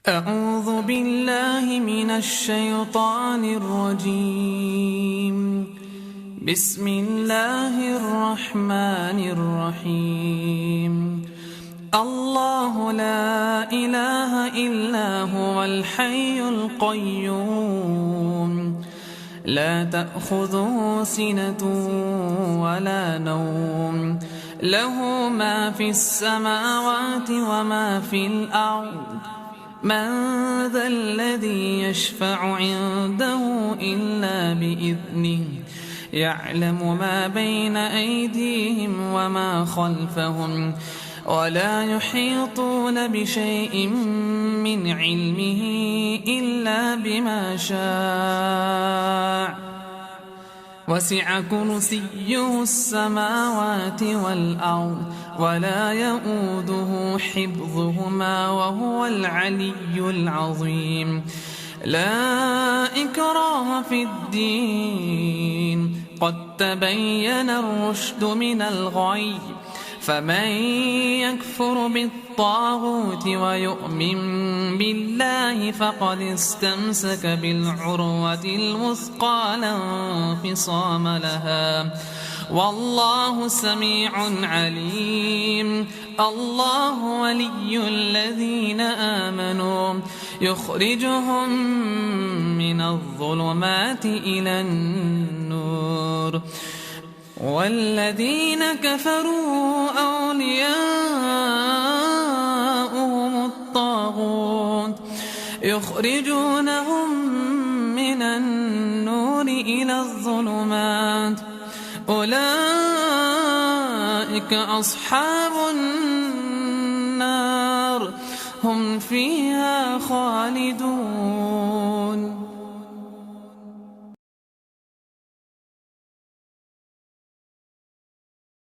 أعوذ بالله من الشيطان الرجيم. بسم الله الرحمن الرحيم. الله لا إله إلا هو الحي القيوم، لا تأخذه سنة ولا نوم، له ما في السماوات وما في الأرض. من ذا الذي يشفع عنده إلا بإذنه، يعلم ما بين أيديهم وما خلفهم، ولا يحيطون بشيء من علمه إلا بما شاء. وسع كرسيه السماوات والأرض، ولا يئوده حفظهما، وهو العلي العظيم. لا إكراه في الدين، قد تبين الرشد من الغي، فمن يكفر بالطاغوت ويؤمن بالله فقد استمسك بالعروة الوثقى لا انفصام لها، والله سميع عليم. الله ولي الذين آمنوا، يخرجهم من الظلمات إلى النور، والذين كفروا أولياؤهم الطاغوت، يخرجونهم من النور إلى الظلمات. أولئك أصحاب النار، هم فيها خالدون.